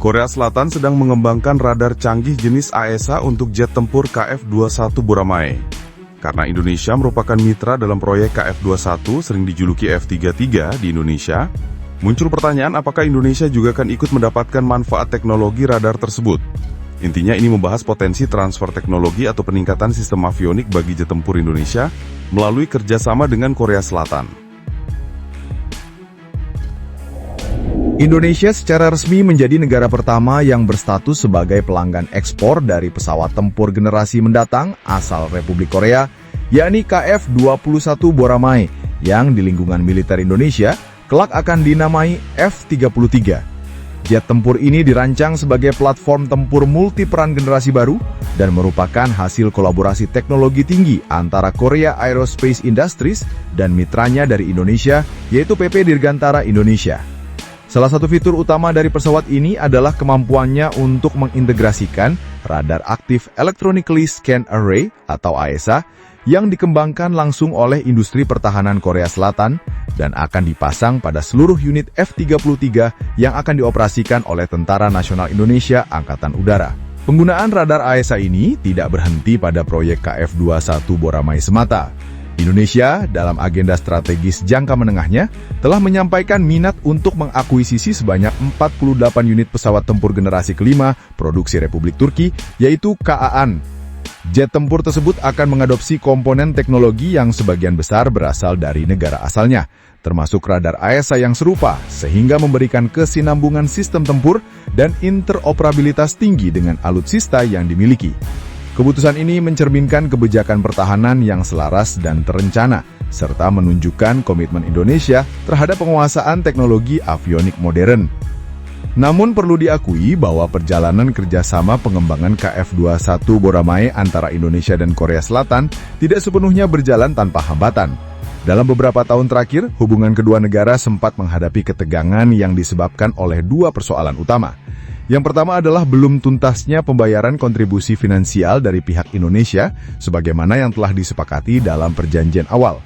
Korea Selatan sedang mengembangkan radar canggih jenis AESA untuk jet tempur KF-21 Boramae. Karena Indonesia merupakan mitra dalam proyek KF-21 sering dijuluki F-33 di Indonesia, muncul pertanyaan apakah Indonesia juga akan ikut mendapatkan manfaat teknologi radar tersebut. Intinya ini membahas potensi transfer teknologi atau peningkatan sistem avionik bagi jet tempur Indonesia melalui kerjasama dengan Korea Selatan. Indonesia secara resmi menjadi negara pertama yang berstatus sebagai pelanggan ekspor dari pesawat tempur generasi mendatang asal Republik Korea, yakni KF-21 Boramae, yang di lingkungan militer Indonesia kelak akan dinamai F-33. Jet tempur ini dirancang sebagai platform tempur multiperan generasi baru dan merupakan hasil kolaborasi teknologi tinggi antara Korea Aerospace Industries dan mitranya dari Indonesia, yaitu PP Dirgantara Indonesia. Salah satu fitur utama dari pesawat ini adalah kemampuannya untuk mengintegrasikan radar aktif Electronically Scanned Array atau AESA yang dikembangkan langsung oleh industri pertahanan Korea Selatan dan akan dipasang pada seluruh unit F-33 yang akan dioperasikan oleh Tentara Nasional Indonesia Angkatan Udara. Penggunaan radar AESA ini tidak berhenti pada proyek KF-21 Boramae semata. Indonesia, dalam agenda strategis jangka menengahnya, telah menyampaikan minat untuk mengakuisisi sebanyak 48 unit pesawat tempur generasi kelima produksi Republik Turki, yaitu KA-AN. Jet tempur tersebut akan mengadopsi komponen teknologi yang sebagian besar berasal dari negara asalnya, termasuk radar AESA yang serupa, sehingga memberikan kesinambungan sistem tempur dan interoperabilitas tinggi dengan alutsista yang dimiliki. Keputusan ini mencerminkan kebijakan pertahanan yang selaras dan terencana, serta menunjukkan komitmen Indonesia terhadap penguasaan teknologi avionik modern. Namun perlu diakui bahwa perjalanan kerjasama pengembangan KF-21 Boramae antara Indonesia dan Korea Selatan tidak sepenuhnya berjalan tanpa hambatan. Dalam beberapa tahun terakhir, hubungan kedua negara sempat menghadapi ketegangan yang disebabkan oleh dua persoalan utama. Yang pertama adalah belum tuntasnya pembayaran kontribusi finansial dari pihak Indonesia sebagaimana yang telah disepakati dalam perjanjian awal.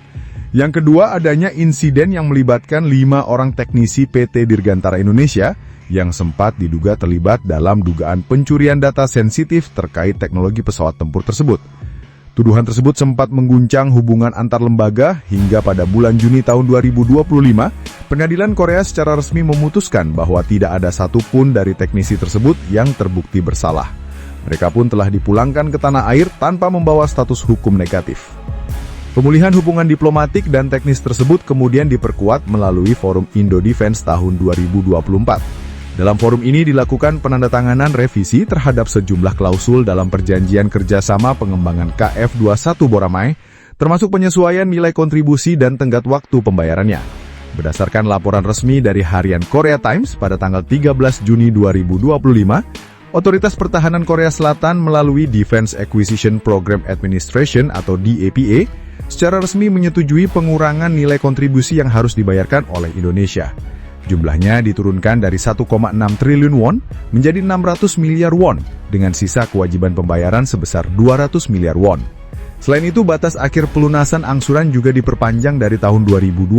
Yang kedua adanya insiden yang melibatkan 5 orang teknisi PT Dirgantara Indonesia yang sempat diduga terlibat dalam dugaan pencurian data sensitif terkait teknologi pesawat tempur tersebut. Tuduhan tersebut sempat mengguncang hubungan antar lembaga hingga pada bulan Juni tahun 2025, pengadilan Korea secara resmi memutuskan bahwa tidak ada satupun dari teknisi tersebut yang terbukti bersalah. Mereka pun telah dipulangkan ke tanah air tanpa membawa status hukum negatif. Pemulihan hubungan diplomatik dan teknis tersebut kemudian diperkuat melalui Forum Indo-Defense tahun 2024. Dalam forum ini dilakukan penandatanganan revisi terhadap sejumlah klausul dalam perjanjian kerjasama pengembangan KF-21 Boramae, termasuk penyesuaian nilai kontribusi dan tenggat waktu pembayarannya. Berdasarkan laporan resmi dari harian Korea Times pada tanggal 13 Juni 2025, Otoritas Pertahanan Korea Selatan melalui Defense Acquisition Program Administration atau DAPA secara resmi menyetujui pengurangan nilai kontribusi yang harus dibayarkan oleh Indonesia. Jumlahnya diturunkan dari 1,6 triliun won menjadi 600 miliar won dengan sisa kewajiban pembayaran sebesar 200 miliar won. Selain itu, batas akhir pelunasan angsuran juga diperpanjang dari tahun 2026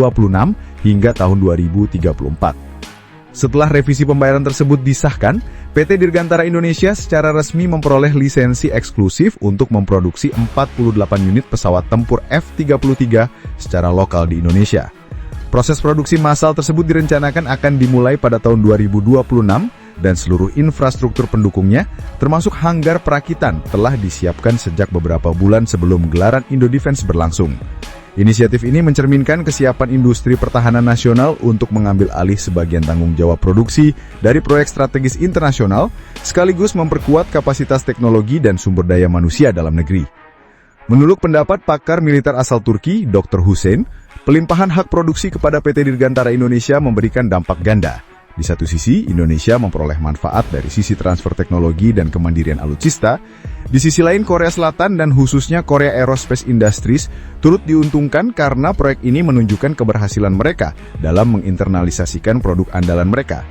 hingga tahun 2034. Setelah revisi pembayaran tersebut disahkan, PT Dirgantara Indonesia secara resmi memperoleh lisensi eksklusif untuk memproduksi 48 unit pesawat tempur F-33 secara lokal di Indonesia. Proses produksi massal tersebut direncanakan akan dimulai pada tahun 2026 dan seluruh infrastruktur pendukungnya, termasuk hanggar perakitan, telah disiapkan sejak beberapa bulan sebelum gelaran Indo-Defense berlangsung. Inisiatif ini mencerminkan kesiapan industri pertahanan nasional untuk mengambil alih sebagian tanggung jawab produksi dari proyek strategis internasional, sekaligus memperkuat kapasitas teknologi dan sumber daya manusia dalam negeri. Menurut pendapat pakar militer asal Turki, Dr. Hussein, pelimpahan hak produksi kepada PT Dirgantara Indonesia memberikan dampak ganda. Di satu sisi, Indonesia memperoleh manfaat dari sisi transfer teknologi dan kemandirian alutsista. Di sisi lain, Korea Selatan dan khususnya Korea Aerospace Industries turut diuntungkan karena proyek ini menunjukkan keberhasilan mereka dalam menginternalisasikan produk andalan mereka.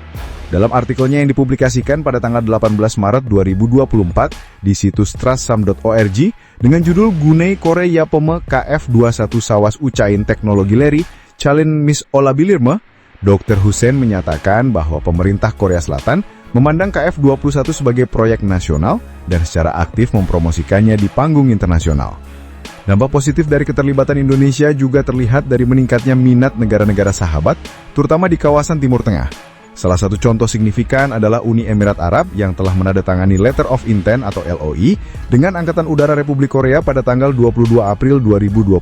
Dalam artikelnya yang dipublikasikan pada tanggal 18 Maret 2024 di situs trustsam.org dengan judul Gunei Korea Yapome KF-21 Sawas Ucain Teknologi Leri Chalin Mis Olabilirme, Dr. Hussein menyatakan bahwa pemerintah Korea Selatan memandang KF-21 sebagai proyek nasional dan secara aktif mempromosikannya di panggung internasional. Dampak positif dari keterlibatan Indonesia juga terlihat dari meningkatnya minat negara-negara sahabat, terutama di kawasan Timur Tengah. Salah satu contoh signifikan adalah Uni Emirat Arab yang telah menandatangani Letter of Intent atau LOI dengan Angkatan Udara Republik Korea pada tanggal 22 April 2025.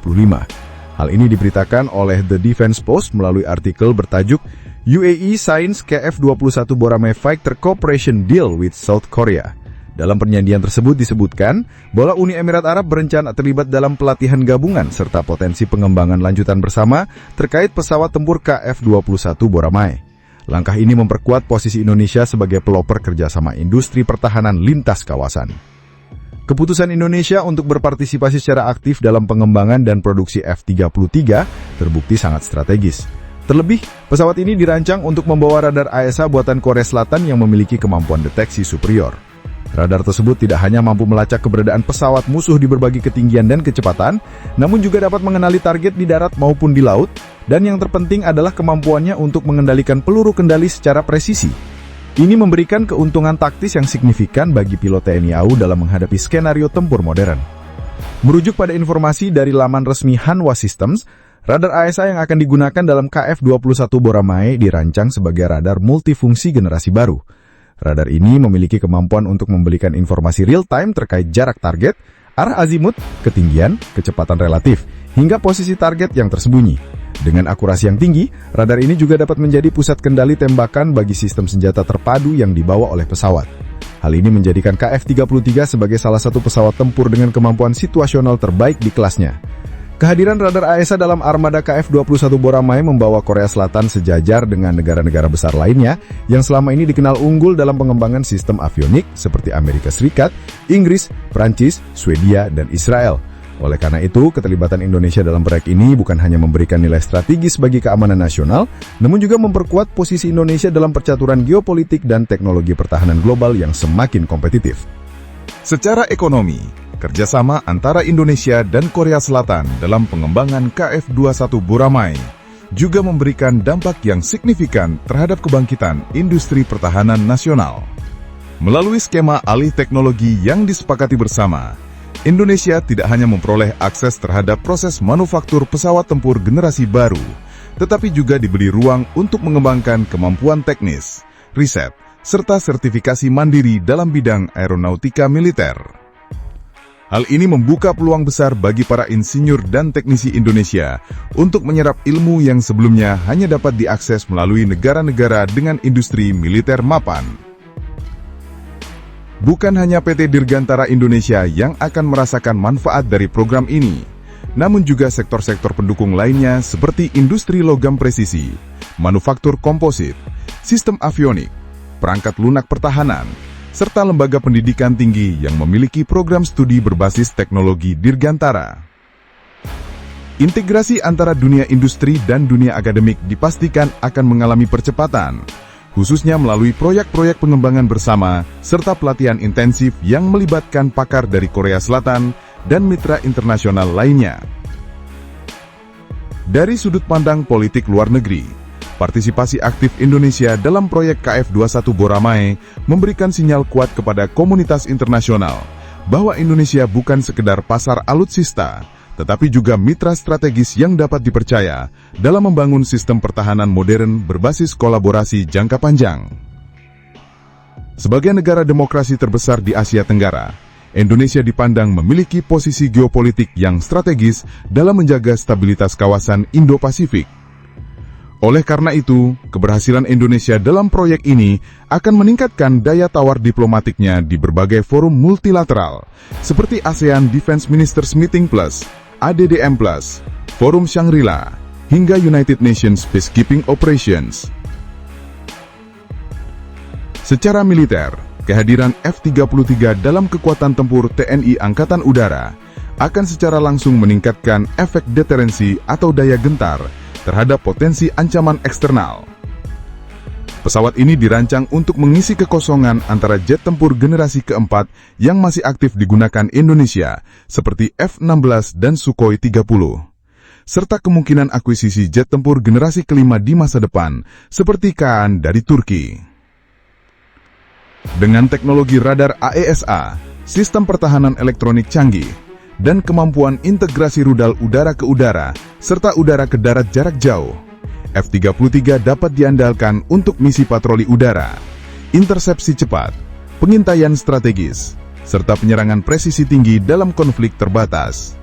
Hal ini diberitakan oleh The Defense Post melalui artikel bertajuk UAE Signs KF-21 Boramae Fighter Cooperation Deal with South Korea. Dalam perjanjian tersebut disebutkan bahwa Uni Emirat Arab berencana terlibat dalam pelatihan gabungan serta potensi pengembangan lanjutan bersama terkait pesawat tempur KF-21 Boramae. Langkah ini memperkuat posisi Indonesia sebagai pelopor kerjasama industri pertahanan lintas kawasan. Keputusan Indonesia untuk berpartisipasi secara aktif dalam pengembangan dan produksi F-33 terbukti sangat strategis. Terlebih, pesawat ini dirancang untuk membawa radar AESA buatan Korea Selatan yang memiliki kemampuan deteksi superior. Radar tersebut tidak hanya mampu melacak keberadaan pesawat musuh di berbagai ketinggian dan kecepatan, namun juga dapat mengenali target di darat maupun di laut, dan yang terpenting adalah kemampuannya untuk mengendalikan peluru kendali secara presisi. Ini memberikan keuntungan taktis yang signifikan bagi pilot TNI AU dalam menghadapi skenario tempur modern. Merujuk pada informasi dari laman resmi Hanwha Systems, radar AESA yang akan digunakan dalam KF-21 Boramae dirancang sebagai radar multifungsi generasi baru. Radar ini memiliki kemampuan untuk memberikan informasi real-time terkait jarak target, arah azimut, ketinggian, kecepatan relatif, hingga posisi target yang tersembunyi. Dengan akurasi yang tinggi, radar ini juga dapat menjadi pusat kendali tembakan bagi sistem senjata terpadu yang dibawa oleh pesawat. Hal ini menjadikan KF-33 sebagai salah satu pesawat tempur dengan kemampuan situasional terbaik di kelasnya. Kehadiran radar AESA dalam armada KF-21 Boramae membawa Korea Selatan sejajar dengan negara-negara besar lainnya yang selama ini dikenal unggul dalam pengembangan sistem avionik seperti Amerika Serikat, Inggris, Prancis, Swedia, dan Israel. Oleh karena itu, keterlibatan Indonesia dalam proyek ini bukan hanya memberikan nilai strategis bagi keamanan nasional, namun juga memperkuat posisi Indonesia dalam percaturan geopolitik dan teknologi pertahanan global yang semakin kompetitif. Secara ekonomi, kerjasama antara Indonesia dan Korea Selatan dalam pengembangan KF-21 Boramae juga memberikan dampak yang signifikan terhadap kebangkitan industri pertahanan nasional. Melalui skema alih teknologi yang disepakati bersama, Indonesia tidak hanya memperoleh akses terhadap proses manufaktur pesawat tempur generasi baru, tetapi juga diberi ruang untuk mengembangkan kemampuan teknis, riset, serta sertifikasi mandiri dalam bidang aeronautika militer. Hal ini membuka peluang besar bagi para insinyur dan teknisi Indonesia untuk menyerap ilmu yang sebelumnya hanya dapat diakses melalui negara-negara dengan industri militer mapan. Bukan hanya PT Dirgantara Indonesia yang akan merasakan manfaat dari program ini, namun juga sektor-sektor pendukung lainnya seperti industri logam presisi, manufaktur komposit, sistem avionik, perangkat lunak pertahanan, serta lembaga pendidikan tinggi yang memiliki program studi berbasis teknologi Dirgantara. Integrasi antara dunia industri dan dunia akademik dipastikan akan mengalami percepatan, khususnya melalui proyek-proyek pengembangan bersama serta pelatihan intensif yang melibatkan pakar dari Korea Selatan dan mitra internasional lainnya. Dari sudut pandang politik luar negeri, partisipasi aktif Indonesia dalam proyek KF-21 Boramae memberikan sinyal kuat kepada komunitas internasional bahwa Indonesia bukan sekedar pasar alutsista, tetapi juga mitra strategis yang dapat dipercaya dalam membangun sistem pertahanan modern berbasis kolaborasi jangka panjang. Sebagai negara demokrasi terbesar di Asia Tenggara, Indonesia dipandang memiliki posisi geopolitik yang strategis dalam menjaga stabilitas kawasan Indo-Pasifik. Oleh karena itu, keberhasilan Indonesia dalam proyek ini akan meningkatkan daya tawar diplomatiknya di berbagai forum multilateral, seperti ASEAN Defense Ministers Meeting Plus, ADDM Plus, Forum Shangri-La, hingga United Nations Peacekeeping Operations. Secara militer, kehadiran F-33 dalam kekuatan tempur TNI Angkatan Udara akan secara langsung meningkatkan efek deterensi atau daya gentar terhadap potensi ancaman eksternal. Pesawat ini dirancang untuk mengisi kekosongan antara jet tempur generasi keempat yang masih aktif digunakan Indonesia, seperti F-16 dan Sukhoi 30, serta kemungkinan akuisisi jet tempur generasi kelima di masa depan, seperti Kaan dari Turki. Dengan teknologi radar AESA, sistem pertahanan elektronik canggih, dan kemampuan integrasi rudal udara ke udara, serta udara ke darat jarak jauh, F-33 dapat diandalkan untuk misi patroli udara, intersepsi cepat, pengintaian strategis, serta penyerangan presisi tinggi dalam konflik terbatas.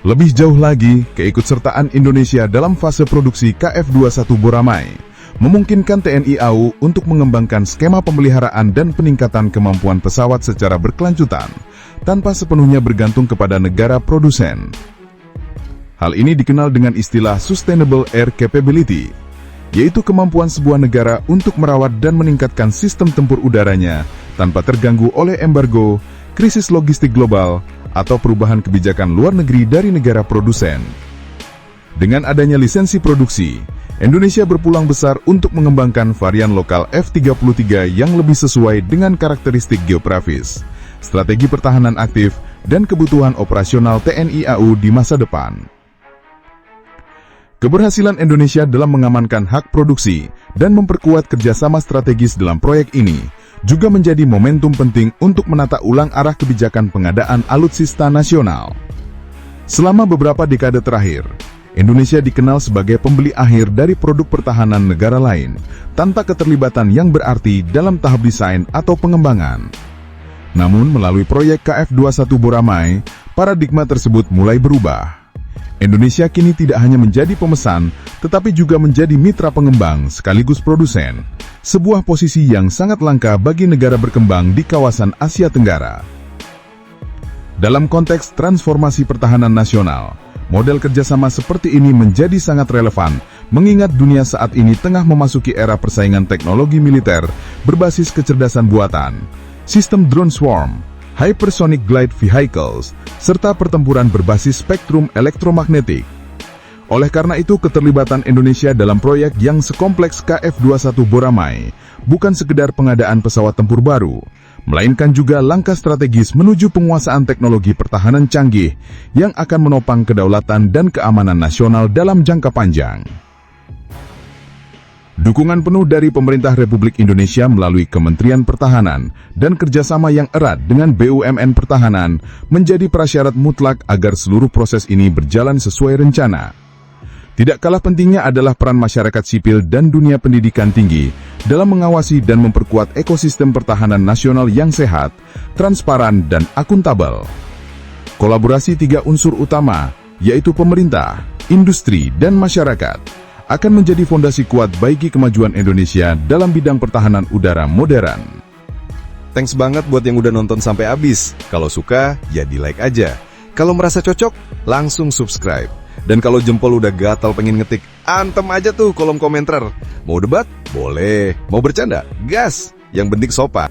Lebih jauh lagi, keikutsertaan Indonesia dalam fase produksi KF-21 Boramae memungkinkan TNI AU untuk mengembangkan skema pemeliharaan dan peningkatan kemampuan pesawat secara berkelanjutan, tanpa sepenuhnya bergantung kepada negara produsen. Hal ini dikenal dengan istilah Sustainable Air Capability, yaitu kemampuan sebuah negara untuk merawat dan meningkatkan sistem tempur udaranya tanpa terganggu oleh embargo, krisis logistik global, atau perubahan kebijakan luar negeri dari negara produsen. Dengan adanya lisensi produksi, Indonesia berpeluang besar untuk mengembangkan varian lokal F-33 yang lebih sesuai dengan karakteristik geografis, strategi pertahanan aktif, dan kebutuhan operasional TNI AU di masa depan. Keberhasilan Indonesia dalam mengamankan hak produksi dan memperkuat kerjasama strategis dalam proyek ini juga menjadi momentum penting untuk menata ulang arah kebijakan pengadaan alutsista nasional. Selama beberapa dekade terakhir, Indonesia dikenal sebagai pembeli akhir dari produk pertahanan negara lain, tanpa keterlibatan yang berarti dalam tahap desain atau pengembangan. Namun, melalui proyek KF-21 Boramae, paradigma tersebut mulai berubah. Indonesia kini tidak hanya menjadi pemesan, tetapi juga menjadi mitra pengembang sekaligus produsen, sebuah posisi yang sangat langka bagi negara berkembang di kawasan Asia Tenggara. Dalam konteks transformasi pertahanan nasional, model kerjasama seperti ini menjadi sangat relevan, mengingat dunia saat ini tengah memasuki era persaingan teknologi militer berbasis kecerdasan buatan, sistem drone swarm, hypersonic glide vehicles, serta pertempuran berbasis spektrum elektromagnetik. Oleh karena itu, keterlibatan Indonesia dalam proyek yang sekompleks KF-21 Boramae bukan sekedar pengadaan pesawat tempur baru, melainkan juga langkah strategis menuju penguasaan teknologi pertahanan canggih yang akan menopang kedaulatan dan keamanan nasional dalam jangka panjang. Dukungan penuh dari pemerintah Republik Indonesia melalui Kementerian Pertahanan dan kerjasama yang erat dengan BUMN Pertahanan menjadi prasyarat mutlak agar seluruh proses ini berjalan sesuai rencana. Tidak kalah pentingnya adalah peran masyarakat sipil dan dunia pendidikan tinggi dalam mengawasi dan memperkuat ekosistem pertahanan nasional yang sehat, transparan, dan akuntabel. Kolaborasi tiga unsur utama, yaitu pemerintah, industri, dan masyarakat, akan menjadi fondasi kuat bagi kemajuan Indonesia dalam bidang pertahanan udara modern. Thanks banget buat yang udah nonton sampai habis. Kalau suka, ya di like aja. Kalau merasa cocok, langsung subscribe. Dan kalau jempol udah gatal pengen ngetik, antem aja tuh kolom komentar. Mau debat? Boleh. Mau bercanda? Gas! Yang penting sopan.